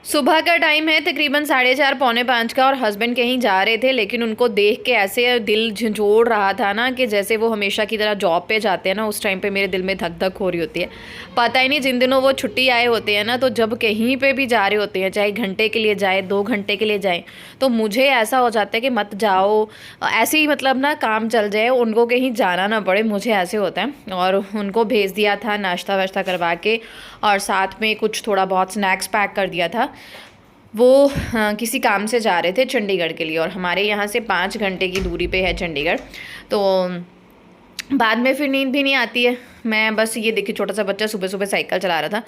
सुबह का टाइम है, तकरीबन 4:30 पौने 5 का, और हस्बैंड कहीं जा रहे थे, लेकिन उनको देख के ऐसे दिल झंझोड़ रहा था ना कि जैसे वो हमेशा की तरह जॉब पे जाते हैं ना, उस टाइम पे मेरे दिल में धक धक हो रही होती है। पता ही नहीं जिन दिनों वो छुट्टी आए होते हैं ना, तो जब कहीं पे भी जा रहे होते हैं, चाहे घंटे के लिए जाए 2 घंटे के लिए जाए, तो मुझे ऐसा हो जाता है कि मत जाओ, ऐसे ही मतलब ना काम चल जाए, उनको कहीं जाना ना पड़े, मुझे ऐसे होता है। और उनको भेज दिया था नाश्ता वाश्ता करवा के, और साथ में कुछ थोड़ा बहुत स्नैक्स पैक कर दिया था। वो किसी काम से जा रहे थे चंडीगढ़ के लिए, और हमारे यहाँ से 5 घंटे की दूरी पे है चंडीगढ़। तो बाद में फिर नींद भी नहीं आती है। मैं बस ये देखी, छोटा सा बच्चा सुबह सुबह साइकिल चला रहा था,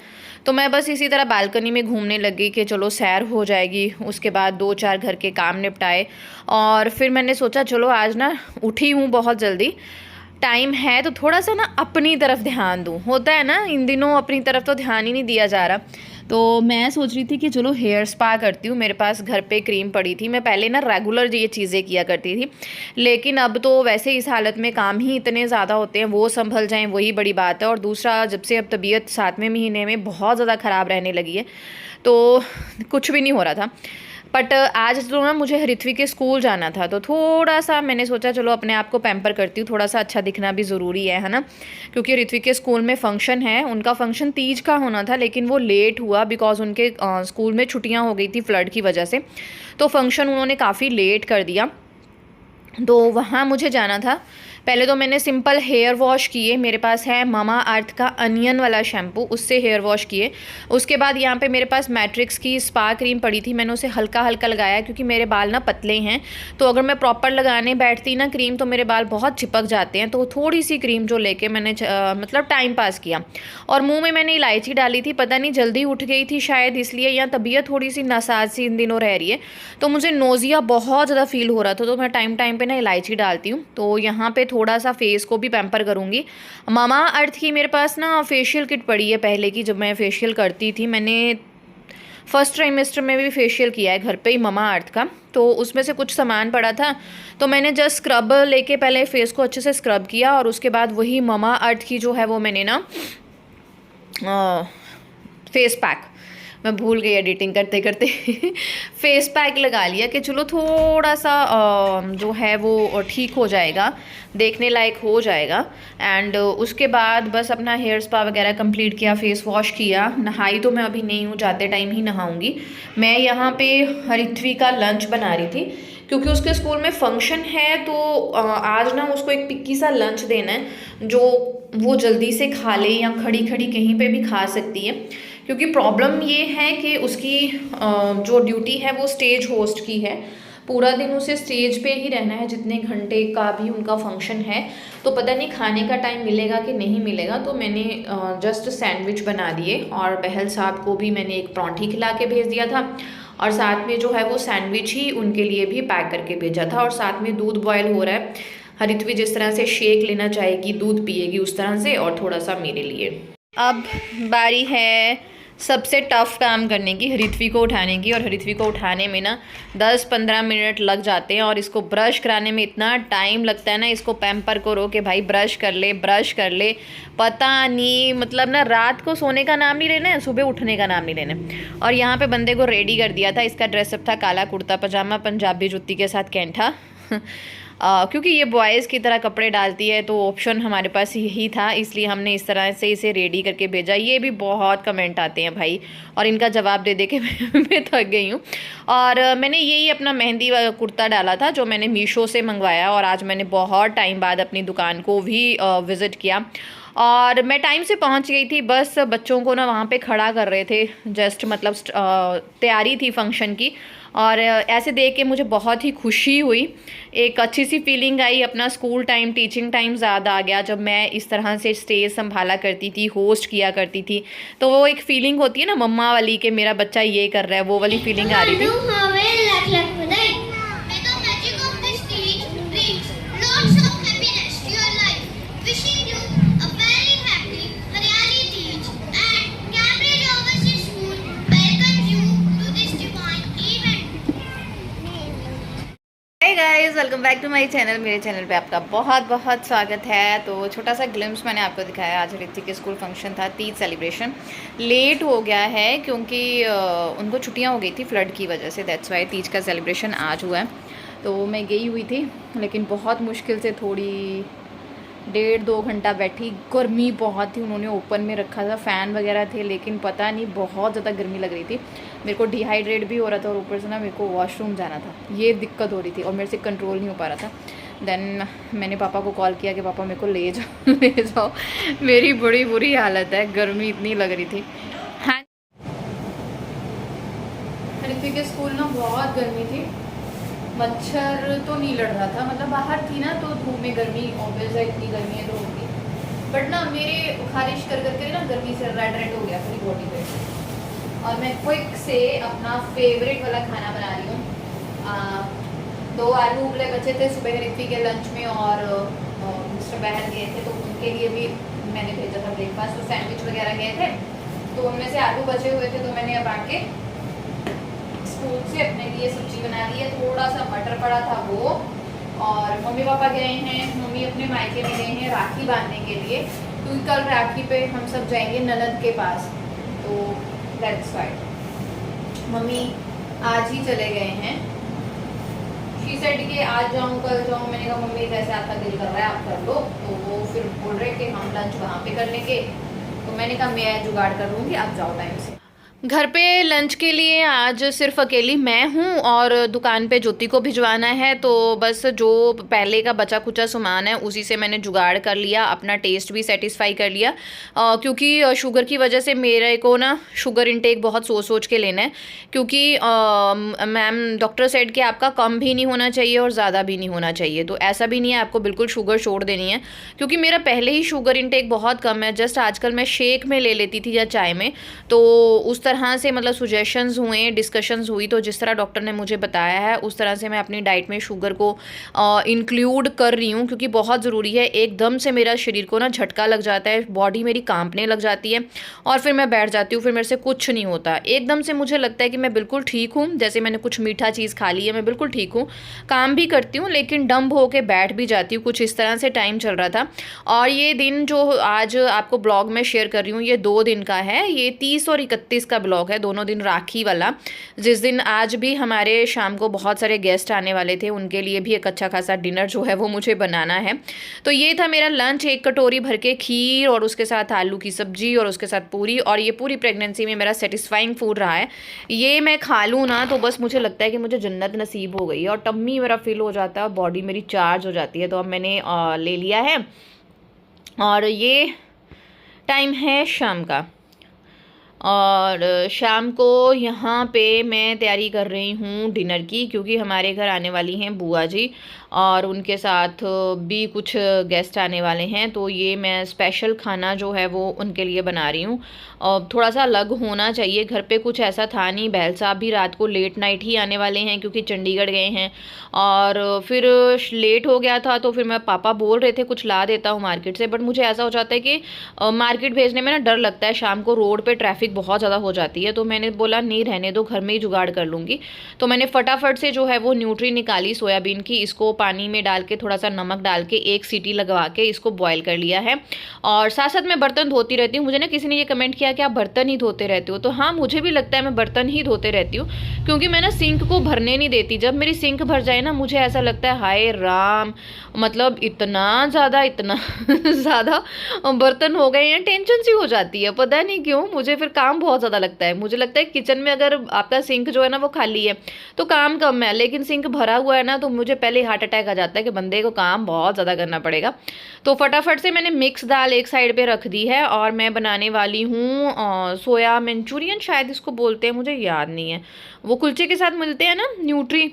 तो मैं बस इसी तरह बालकनी में घूमने लगी कि चलो सैर हो जाएगी। उसके बाद 2-4 घर के काम निपटाए, और फिर मैंने सोचा चलो आज ना उठी हूँ बहुत जल्दी, टाइम है तो थोड़ा सा ना अपनी तरफ ध्यान दूँ। होता है ना इन दिनों अपनी तरफ तो ध्यान ही नहीं दिया जा रहा। तो मैं सोच रही थी कि चलो हेयर स्पा करती हूँ। मेरे पास घर पे क्रीम पड़ी थी, मैं पहले ना रेगुलर ये चीज़ें किया करती थी, लेकिन अब तो वैसे इस हालत में काम ही इतने ज़्यादा होते हैं, वो संभल जाएं वही बड़ी बात है। और दूसरा, जब से अब तबीयत 7वें महीने में बहुत ज़्यादा ख़राब रहने लगी है, तो कुछ भी नहीं हो रहा था। बट आज तो ना मुझे ऋत्विक के स्कूल जाना था, तो थोड़ा सा मैंने सोचा चलो अपने आप को पैम्पर करती हूँ, थोड़ा सा अच्छा दिखना भी ज़रूरी है ना। क्योंकि ऋत्विक के स्कूल में फ़ंक्शन है, उनका फ़ंक्शन तीज का होना था, लेकिन वो लेट हुआ बिकॉज उनके स्कूल में छुट्टियाँ हो गई थी फ्लड की वजह से। तो फ़ंक्शन उन्होंने काफ़ी लेट कर दिया, तो वहाँ मुझे जाना था। पहले तो मैंने सिंपल हेयर वॉश किए, मेरे पास है मामा अर्थ का अनियन वाला शैम्पू, उससे हेयर वॉश किए। उसके बाद यहाँ पे मेरे पास मैट्रिक्स की स्पा क्रीम पड़ी थी, मैंने उसे हल्का हल्का लगाया, क्योंकि मेरे बाल ना पतले हैं, तो अगर मैं प्रॉपर लगाने बैठती ना क्रीम तो मेरे बाल बहुत चिपक जाते हैं। तो थोड़ी सी क्रीम जो लेके मैंने मतलब टाइम पास किया। और मुँह में मैंने इलायची डाली थी, पता नहीं जल्दी उठ गई थी शायद इसलिए, या तबीयत थोड़ी सी नासाज सी इन दिनों रह रही है, तो मुझे नोज़िया बहुत ज़्यादा फील हो रहा था, तो मैं टाइम टाइम पे ना इलायची डालती हूँ। तो यहाँ पे थोड़ा सा फेस को भी पैम्पर करूँगी। मामा अर्थ की मेरे पास ना फेशियल किट पड़ी है पहले की, जब मैं फेशियल करती थी, मैंने फर्स्ट ट्राइमेस्टर में भी फेशियल किया है घर पे ही मामा अर्थ का, तो उसमें से कुछ सामान पड़ा था, तो मैंने जस्ट स्क्रब लेके पहले फेस को अच्छे से स्क्रब किया, और उसके बाद वही मामा अर्थ की जो है वो मैंने ना फेस पैक, मैं भूल गई एडिटिंग करते करते फेस पैक लगा लिया कि चलो थोड़ा सा जो है वो ठीक हो जाएगा, देखने लायक हो जाएगा। एंड उसके बाद बस अपना हेयर स्पा वगैरह कंप्लीट किया, फेस वॉश किया। नहाई तो मैं अभी नहीं हूँ, जाते टाइम ही नहाऊंगी। मैं यहाँ पे हरित्वी का लंच बना रही थी, क्योंकि उसके स्कूल में फंक्शन है, तो आज ना उसको एक पिक्की सा लंच देना है जो वो जल्दी से खा ले, या खड़ी खड़ी कहीं पे भी खा सकती है। क्योंकि प्रॉब्लम ये है कि उसकी जो ड्यूटी है वो स्टेज होस्ट की है, पूरा दिन उसे स्टेज पे ही रहना है, जितने घंटे का भी उनका फंक्शन है। तो पता नहीं खाने का टाइम मिलेगा कि नहीं मिलेगा, तो मैंने जस्ट सैंडविच बना दिए, और बहल साहब को भी मैंने एक परांठी खिला के भेज दिया था, और साथ में जो है वो सैंडविच ही उनके लिए भी पैक करके भेजा था। और साथ में दूध बॉयल हो रहा है, हरित्वी जिस तरह से शेक लेना चाहेगी, दूध पिएगी उस तरह से, और थोड़ा सा मेरे लिए। अब बारी है सबसे टफ़ काम करने की, हरित्वी को उठाने की। और हरित्वी को उठाने में ना 10-15 मिनट लग जाते हैं, और इसको ब्रश कराने में इतना टाइम लगता है ना, इसको पैम्पर करो कि भाई ब्रश कर ले ब्रश कर ले, पता नहीं मतलब ना रात को सोने का नाम नहीं लेना है, सुबह उठने का नाम नहीं लेना है। और यहाँ पे बंदे को रेडी कर दिया था, इसका ड्रेसअप था काला कुर्ता पजामा, पंजाबी जुत्ती के साथ कैंठा क्योंकि ये बॉयज़ की तरह कपड़े डालती है, तो ऑप्शन हमारे पास यही था, इसलिए हमने इस तरह से इसे रेडी करके भेजा। ये भी बहुत कमेंट आते हैं भाई, और इनका जवाब दे दे के मैं थक गई हूँ। और मैंने यही अपना मेहंदी कुर्ता डाला था जो मैंने मीशो से मंगवाया, और आज मैंने बहुत टाइम बाद अपनी दुकान को भी विज़िट किया, और मैं टाइम से पहुंच गई थी। बस बच्चों को ना वहाँ पे खड़ा कर रहे थे, जस्ट मतलब तैयारी थी फंक्शन की, और ऐसे देख के मुझे बहुत ही खुशी हुई, एक अच्छी सी फीलिंग आई। अपना स्कूल टाइम, टीचिंग टाइम ज़्यादा आ गया, जब मैं इस तरह से स्टेज संभाला करती थी, होस्ट किया करती थी, तो वो एक फीलिंग होती है ना मम्मा वाली, कि मेरा बच्चा ये कर रहा है, वो वाली फीलिंग आ रही थी। Guys, welcome back to my channel. मेरे चैनल पे आपका बहुत बहुत स्वागत है। तो छोटा सा ग्लिम्स मैंने आपको दिखाया। आज ऋतिक के स्कूल फंक्शन था, तीज सेलिब्रेशन। लेट हो गया है क्योंकि उनको छुट्टियां हो गई थी फ्लड की वजह से, दैट्स वाई तीज का सेलिब्रेशन आज हुआ है। तो मैं गई हुई थी, लेकिन बहुत मुश्किल से थोड़ी 1.5-2 घंटा बैठी। गर्मी बहुत थी, उन्होंने ओपन में रखा था, फ़ैन वगैरह थे, लेकिन पता नहीं बहुत ज़्यादा गर्मी लग रही थी। मेरे को डिहाइड्रेट भी हो रहा था और ऊपर से ना मेरे को वॉशरूम जाना था, ये दिक्कत हो रही थी और मेरे से कंट्रोल नहीं हो पा रहा था। देन मैंने पापा को कॉल किया कि पापा मेरे को ले जाओ ले जाओ। मेरी बड़ी बुरी हालत है, गर्मी इतनी लग रही थी। हाँ, ऋतिक के स्कूल ना बहुत गर्मी थी। मच्छर तो नहीं लड़ रहा था, मतलब बाहर थी ना तो धूप में गर्मी ऑब्वियस है, इतनी गर्मी है तो होगी। बट ना मेरे खारिश कर करके ना गर्मी से रेड हो गया पूरी बॉडी पे। और मैं क्विक से अपना फेवरेट वाला खाना बना रही हूँ। 2 आलू उबले बचे थे सुबह ऋतिक के लंच में, और मिस्टर बहन गए थे तो उनके लिए भी मैंने भेजा था ब्रेकफास्ट। तो सैंडविच वगैरह गए थे तो उनमें से आलू बचे हुए थे, तो मैंने अब आके स्कूल से अपने लिए सब्जी बना ली है। थोड़ा सा मटर पड़ा था वो, और मम्मी पापा गए हैं, मम्मी अपने मायके में गए हैं राखी बांधने के लिए, क्योंकि कल राखी पे हम सब जाएंगे ननद के पास। तो दैट्स वाई मम्मी आज ही चले गए हैं। शी सेड कि आज जाऊँ कल जाऊँ। मैंने कहा मम्मी जैसे आपका दिल कर रहा है आप कर लो। तो वो फिर बोल रहे कि हम लंच वहाँ पे कर लेंगे। तो मैंने कहा मैं जुगाड़ कर लूँगी, आप जाओ टाइम से। घर पे लंच के लिए आज सिर्फ अकेली मैं हूँ और दुकान पे ज्योति को भिजवाना है। तो बस जो पहले का बचा कुचा सामान है उसी से मैंने जुगाड़ कर लिया, अपना टेस्ट भी सेटिस्फाई कर लिया। क्योंकि शुगर की वजह से मेरे को ना शुगर इनटेक बहुत सोच सोच के लेना है, क्योंकि मैम डॉक्टर सेड कि आपका कम भी नहीं होना चाहिए और ज़्यादा भी नहीं होना चाहिए। तो ऐसा भी नहीं है आपको बिल्कुल शुगर छोड़ देनी है, क्योंकि मेरा पहले ही शुगर इनटेक बहुत कम है। जस्ट आजकल मैं शेक में ले लेती थी या चाय में, तो उस तरह से मतलब सुजेशंस हुए, डिस्कशंस हुई, तो जिस तरह डॉक्टर ने मुझे बताया है उस तरह से मैं अपनी डाइट में शुगर को इंक्लूड कर रही हूँ, क्योंकि बहुत ज़रूरी है। एकदम से मेरा शरीर को ना झटका लग जाता है, बॉडी मेरी कांपने लग जाती है और फिर मैं बैठ जाती हूँ, फिर मेरे से कुछ नहीं होता। एकदम से मुझे लगता है कि मैं बिल्कुल ठीक हूँ, जैसे मैंने कुछ मीठा चीज़ खा ली है, मैं बिल्कुल ठीक हूँ, काम भी करती हूँ, लेकिन डम्ब होके बैठ भी जाती हूँ। कुछ इस तरह से टाइम चल रहा था। और ये दिन जो आज आपको ब्लॉग में शेयर कर रही हूँ, ये 2 दिन का है। ये 30 और 31 का ब्लॉग है, दोनों दिन राखी वाला, जिस दिन आज भी हमारे शाम को बहुत सारे गेस्ट आने वाले थे, उनके लिए भी एक अच्छा खासा डिनर जो है वो मुझे बनाना है। तो ये था मेरा लंच, 1 कटोरी भर के खीर और उसके साथ आलू की सब्जी और उसके साथ पूरी। और ये पूरी प्रेगनेंसी में मेरा सेटिस्फाइंग फूड रहा है। ये मैं खा लूँ ना तो बस मुझे लगता है कि मुझे जन्नत नसीब हो गई है और टम्मी मेरा फिल हो जाता है और बॉडी मेरी चार्ज हो जाती है। तो अब मैंने ले लिया है और ये टाइम है शाम का, और शाम को यहाँ पे मैं तैयारी कर रही हूँ डिनर की, क्योंकि हमारे घर आने वाली हैं बुआ जी और उनके साथ भी कुछ गेस्ट आने वाले हैं। तो ये मैं स्पेशल खाना जो है वो उनके लिए बना रही हूँ। और थोड़ा सा अलग होना चाहिए, घर पे कुछ ऐसा था नहीं। बहल साहब भी रात को लेट नाइट ही आने वाले हैं क्योंकि चंडीगढ़ गए हैं, और फिर लेट हो गया था। तो फिर मैं पापा बोल रहे थे कुछ ला देता हूँ मार्केट से, बट मुझे ऐसा हो जाता है कि मार्केट भेजने में ना डर लगता है, शाम को रोड पे ट्रैफिक बहुत ज़्यादा हो जाती है। तो मैंने बोला नहीं रहने दो, घर में ही जुगाड़ कर लूँगी। तो मैंने फटाफट से जो है वो न्यूट्री निकाली सोयाबीन की, इसको पानी में डाल के थोड़ा सा नमक डाल के 1 सीटी लगवा के इसको बॉयल कर लिया है। और साथ साथ मैं बर्तन धोती रहती हूँ। मुझे ना किसी ने ये कमेंट किया कि आप बर्तन ही धोते रहते हो, तो हाँ मुझे भी लगता है मैं बर्तन ही धोते रहती हूँ, क्योंकि मैं ना सिंक को भरने नहीं देती। जब मेरी सिंक भर जाए ना मुझे ऐसा लगता है हाय राम, मतलब इतना ज़्यादा बर्तन हो गए हैं, टेंशन सी हो जाती है, पता नहीं क्यों। मुझे फिर काम बहुत ज़्यादा लगता है। मुझे लगता है किचन में अगर आपका सिंक जो है ना वो खाली है तो काम कम है, लेकिन सिंक भरा हुआ है ना तो मुझे पहले हार्ट अटैक आ जाता है कि बंदे को काम बहुत ज़्यादा करना पड़ेगा। तो फटाफट से मैंने मिक्स दाल एक साइड पे रख दी है और मैं बनाने वाली हूँ सोया मंचूरियन, शायद इसको बोलते हैं, मुझे याद नहीं है। वो कुलचे के साथ मिलते हैं ना न्यूट्री,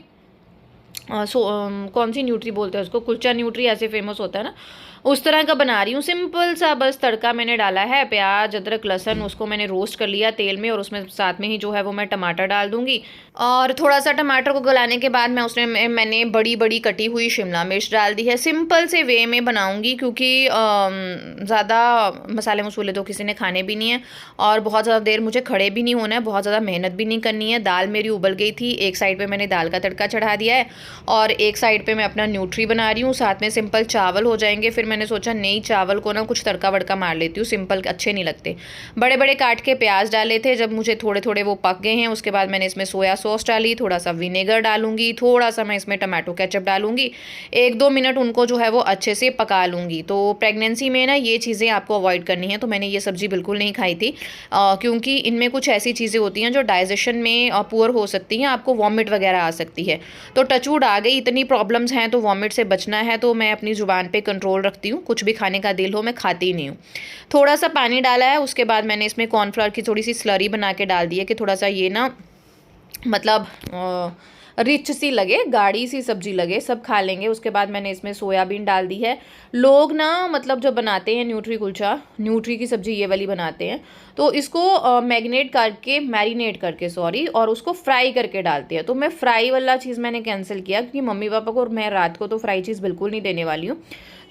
कौन सी न्यूट्री बोलते हैं उसको, कुलचा न्यूट्री ऐसे फेमस होता है ना, उस तरह का बना रही हूँ, सिंपल सा बस तड़का मैंने डाला है, प्याज अदरक लहसुन उसको मैंने रोस्ट कर लिया तेल में, और उसमें साथ में ही जो है वो मैं टमाटर डाल दूँगी। और थोड़ा सा टमाटर को गलाने के बाद मैं उसमें मैंने बड़ी बड़ी कटी हुई शिमला मिर्च डाल दी है। सिंपल से वे में बनाऊँगी क्योंकि ज़्यादा मसाले मसूले तो किसी ने खाने भी नहीं है, और बहुत ज़्यादा देर मुझे खड़े भी नहीं होना है, बहुत ज़्यादा मेहनत भी नहीं करनी है। दाल मेरी उबल गई थी, एक साइड पे मैंने दाल का तड़का चढ़ा दिया है और एक साइड पे मैं अपना न्यूट्री बना रही हूँ, साथ में सिंपल चावल हो जाएंगे। फिर मैंने सोचा नहीं, चावल को ना कुछ तड़का वड़का मार लेती हूँ, सिंपल अच्छे नहीं लगते। बड़े बड़े काट के प्याज डाले थे, जब मुझे थोड़े थोड़े वो पक गए हैं उसके बाद मैंने इसमें सोया सॉस डाली, थोड़ा सा विनेगर डालूंगी, थोड़ा सा मैं इसमें टमाटो केचप डालूंगी, 1-2 मिनट उनको जो है वो अच्छे से पका लूँगी। तो प्रेगनेंसी में ना ये चीज़ें आपको अवॉइड करनी है। तो मैंने ये सब्ज़ी बिल्कुल नहीं खाई थी क्योंकि इनमें कुछ ऐसी चीज़ें होती हैं जो डाइजेशन में पुअर हो सकती हैं, आपको वॉमिट वगैरह आ सकती है। तो टचवुड आ गई, इतनी प्रॉब्लम्स हैं तो वॉमिट से बचना है, तो मैं अपनी ज़ुबान पे कंट्रोल रखती हूँ, कुछ भी खाने का दिल हो मैं खाती ही नहीं हूँ। थोड़ा सा पानी डाला है, उसके बाद मैंने इसमें कॉर्नफ्लावर की थोड़ी सी स्लरी बना के डाल दी है कि थोड़ा सा ये ना मतलब रिच सी लगे, गाढ़ी सी सब्जी लगे, सब खा लेंगे। उसके बाद मैंने इसमें सोयाबीन डाल दी है। लोग ना मतलब जब बनाते हैं न्यूट्री कुलचा, न्यूट्री की सब्ज़ी ये वाली बनाते हैं, तो इसको मैरिनेट करके और उसको फ्राई करके डालते हैं। तो मैं फ्राई वाला चीज़ मैंने कैंसिल किया क्योंकि मम्मी पापा को और मैं रात को तो फ्राई चीज़ बिल्कुल नहीं देने वाली हूँ।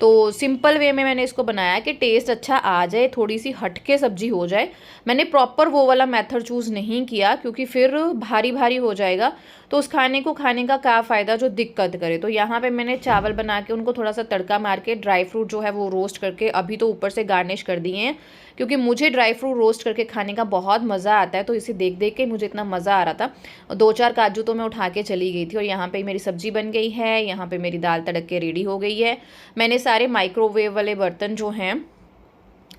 तो सिंपल वे में मैंने इसको बनाया कि टेस्ट अच्छा आ जाए, थोड़ी सी हटके सब्जी हो जाए। मैंने प्रॉपर वो वाला मेथड चूज़ नहीं किया क्योंकि फिर भारी भारी हो जाएगा, तो उस खाने को खाने का क्या फ़ायदा जो दिक्कत करे। तो यहाँ पे मैंने चावल बना के उनको थोड़ा सा तड़का मार के ड्राई फ्रूट जो है वो रोस्ट करके अभी तो ऊपर से गार्निश कर दिए हैं, क्योंकि मुझे ड्राई फ्रूट रोस्ट करके खाने का बहुत मज़ा आता है। तो इसे देख देख के मुझे इतना मज़ा आ रहा था। 2-4 काजू तो मैं उठा के चली गई थी। और यहाँ पे मेरी सब्ज़ी बन गई है, यहाँ पे मेरी दाल तड़क के रेडी हो गई है। मैंने सारे माइक्रोवेव वाले बर्तन जो हैं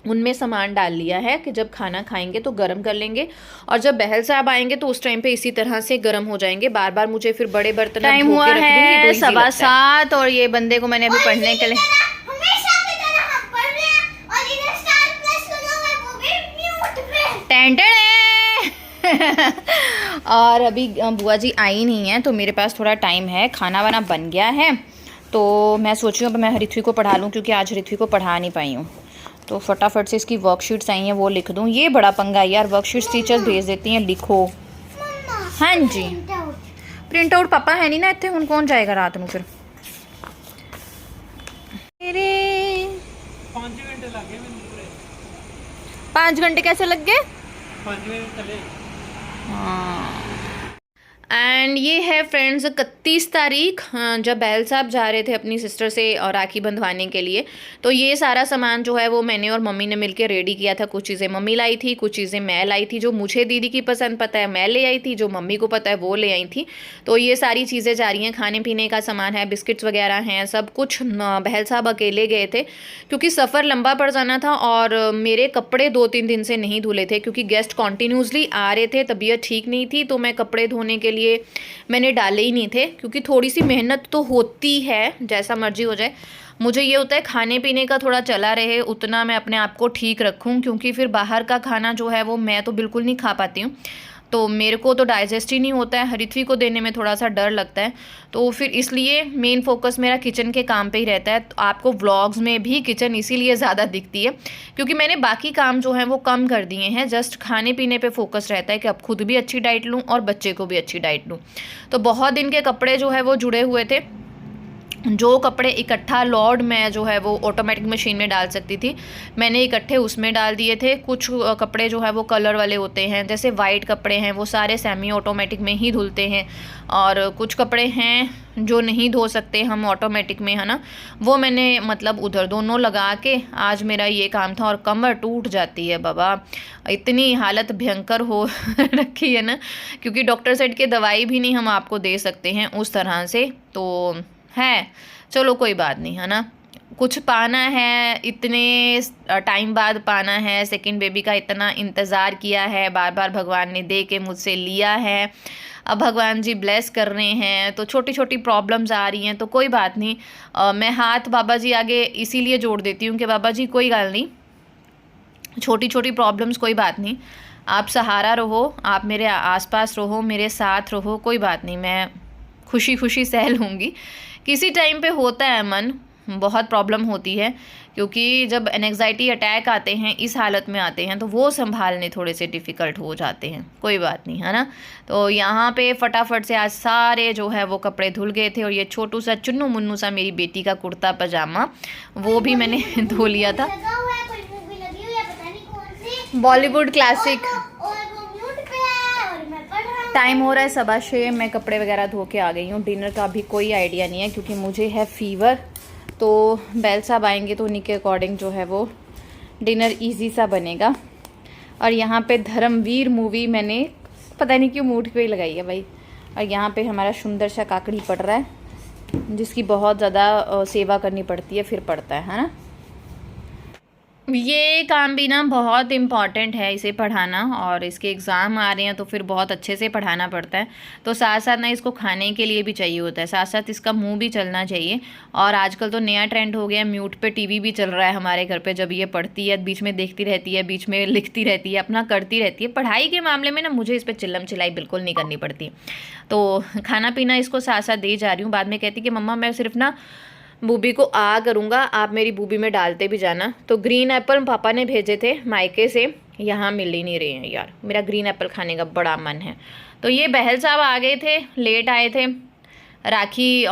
उनमें सामान डाल लिया है कि जब खाना खाएंगे तो गर्म कर लेंगे, और जब बहल साहब आएंगे तो उस टाइम पे इसी तरह से गर्म हो जाएंगे। बार बार मुझे फिर बड़े बर्तन टाइम हुआ है 7:15 और ये बंदे को मैंने अभी पढ़ने के लिए और अभी बुआ जी आई नहीं है तो मेरे पास थोड़ा टाइम है, खाना वाना बन गया है। तो मैं सोच रही हूँ मैं ऋत्वी को पढ़ा लूँ क्योंकि आज ऋत्वी को पढ़ा नहीं पाई हूँ। तो फटाफट से इसकी वर्कशीट्स आई हैं वो लिख दूँ। ये बड़ा पंगा है यार, वर्कशीट्स टीचर्स भेज देती हैं लिखो। हाँ जी, प्रिंट आउट पापा है नहीं ना इतने, हूँ कौन जाएगा रात में फिर। 5 घंटे कैसे लग गए? 5 मिनट चले। हाँ। एंड ये है फ्रेंड्स 31 तारीख, जब बहल साहब जा रहे थे अपनी सिस्टर से और राखी बंधवाने के लिए। तो ये सारा सामान जो है वो मैंने और मम्मी ने मिलकर रेडी किया था। कुछ चीज़ें मम्मी लाई थी, कुछ चीज़ें मैं लाई थी। जो मुझे दीदी की पसंद पता है मैं ले आई थी, जो मम्मी को पता है वो ले आई थी। तो ये सारी चीज़ें जा रही हैं, खाने पीने का सामान है, बिस्किट्स वगैरह हैं, सब कुछ। बहल साहब अकेले गए थे क्योंकि सफ़र लंबा पड़ जाना था, और मेरे कपड़े 2-3 दिन से नहीं धुले थे क्योंकि गेस्ट कॉन्टीन्यूसली आ रहे थे, तबीयत ठीक नहीं थी। तो मैं कपड़े धोने के लिए मैंने डाले ही नहीं थे क्योंकि थोड़ी सी मेहनत तो होती है, जैसा मर्जी हो जाए। मुझे ये होता है खाने पीने का थोड़ा चला रहे, उतना मैं अपने आप को ठीक रखूं, क्योंकि फिर बाहर का खाना जो है वो मैं तो बिल्कुल नहीं खा पाती हूँ। तो मेरे को तो डाइजेस्ट ही नहीं होता है, ऋत्वी को देने में थोड़ा सा डर लगता है। तो फिर इसलिए मेन फोकस मेरा किचन के काम पे ही रहता है। तो आपको व्लॉग्स में भी किचन इसीलिए ज़्यादा दिखती है क्योंकि मैंने बाकी काम जो हैं वो कम कर दिए हैं, जस्ट खाने पीने पे फोकस रहता है कि अब खुद भी अच्छी डाइट लूँ और बच्चे को भी अच्छी डाइट लूँ। तो बहुत दिन के कपड़े जो है वो जुड़े हुए थे। जो कपड़े इकट्ठा लोड में जो है वो ऑटोमेटिक मशीन में डाल सकती थी, मैंने इकट्ठे उसमें डाल दिए थे। कुछ कपड़े जो है वो कलर वाले होते हैं, जैसे वाइट कपड़े हैं वो सारे सेमी ऑटोमेटिक में ही धुलते हैं, और कुछ कपड़े हैं जो नहीं धो सकते हम ऑटोमेटिक में, है ना, वो मैंने मतलब उधर दोनों लगा के आज मेरा ये काम था। और कमर टूट जाती है बाबा, इतनी हालत भयंकर हो रखी है ना, क्योंकि डॉक्टर सेट के दवाई भी नहीं हम आपको दे सकते हैं उस तरह से। तो है, चलो कोई बात नहीं, है ना, कुछ पाना है, इतने टाइम बाद पाना है। सेकंड बेबी का इतना इंतज़ार किया है, बार बार भगवान ने दे के मुझसे लिया है, अब भगवान जी ब्लेस कर रहे हैं। तो छोटी छोटी प्रॉब्लम्स आ रही हैं तो कोई बात नहीं, मैं हाथ बाबा जी आगे इसीलिए जोड़ देती हूँ कि बाबा जी कोई गल नहीं, छोटी छोटी प्रॉब्लम्स कोई बात नहीं, आप सहारा रहो, आप मेरे आसपास रहो, मेरे साथ रहो, कोई बात नहीं, मैं खुशी खुशी सह लूँगी। किसी टाइम पे होता है मन, बहुत प्रॉब्लम होती है क्योंकि जब एनेक्साइटी अटैक आते हैं, इस हालत में आते हैं, तो वो संभालने थोड़े से डिफ़िकल्ट हो जाते हैं। कोई बात नहीं, है ना। तो यहाँ पे फटाफट से आज सारे जो है वो कपड़े धुल गए थे, और ये छोटू सा चुन्नू मुन्नू सा मेरी बेटी का कुर्ता पजामा वो भी मैंने धो लिया था। बॉलीवुड क्लासिक। टाइम हो रहा है 6:15, मैं कपड़े वगैरह धो के आ गई हूँ। डिनर का अभी कोई आइडिया नहीं है क्योंकि मुझे है फीवर, तो बैल साहब आएंगे तो उन्हीं के अकॉर्डिंग जो है वो डिनर इजी सा बनेगा। और यहाँ पे धर्मवीर मूवी मैंने पता नहीं क्यों मूड पे ही लगाई है भाई। और यहाँ पे हमारा सुंदर सा काकड़ी पड़ रहा है, जिसकी बहुत ज़्यादा सेवा करनी पड़ती है, फिर पड़ता है ना। ये काम भी ना बहुत इम्पॉर्टेंट है, इसे पढ़ाना, और इसके एग्ज़ाम आ रहे हैं तो फिर बहुत अच्छे से पढ़ाना पड़ता है। तो साथ साथ ना इसको खाने के लिए भी चाहिए होता है, साथ साथ इसका मुंह भी चलना चाहिए। और आजकल तो नया ट्रेंड हो गया, म्यूट पे टीवी भी चल रहा है हमारे घर पे। जब ये पढ़ती है बीच में देखती रहती है, बीच में लिखती रहती है, अपना करती रहती है। पढ़ाई के मामले में ना मुझे इस पर चिल्लम चिल्लाई बिल्कुल नहीं करनी पड़ती। तो खाना पीना इसको साथ साथ दे जा रही हूँ। बाद में कहती कि मम्मा मैं सिर्फ ना बूबी को करूँगा, आप मेरी बूबी में डालते भी जाना। तो ग्रीन एप्पल पापा ने भेजे थे मायके से, यहाँ मिल ही नहीं रहे हैं यार। मेरा ग्रीन एप्पल खाने का बड़ा मन है। तो ये बहल साहब आ गए थे, लेट आए थे, राखी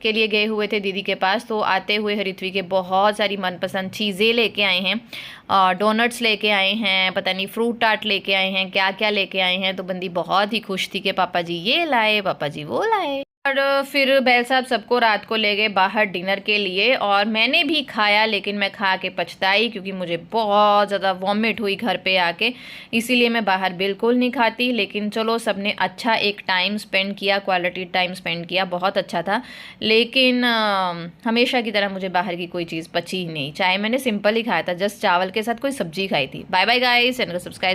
के लिए गए हुए थे दीदी के पास। तो आते हुए हरिथ्वी के बहुत सारी मनपसंद चीज़ें लेके आए हैं। डोनट्स लेके आए हैं, पता नहीं फ्रूट टार्ट लेके आए हैं, क्या क्या लेके आए हैं। तो बंदी बहुत ही खुश थी कि पापा जी ये लाए, पापा जी वो लाए। और फिर बैल साहब सबको रात को ले गए बाहर डिनर के लिए, और मैंने भी खाया, लेकिन मैं खा के पछताई क्योंकि मुझे बहुत ज़्यादा वॉमिट हुई घर पे आके। इसीलिए मैं बाहर बिल्कुल नहीं खाती। लेकिन चलो, सबने अच्छा एक टाइम स्पेंड किया, क्वालिटी टाइम स्पेंड किया, बहुत अच्छा था। लेकिन हमेशा की तरह मुझे बाहर की कोई चीज़ पची ही नहीं। चाहे मैंने सिंपल ही खाया था, जस्ट चावल के साथ कोई सब्जी खाई थी। बाय बाय गाइस, चैनल को सब्सक्राइब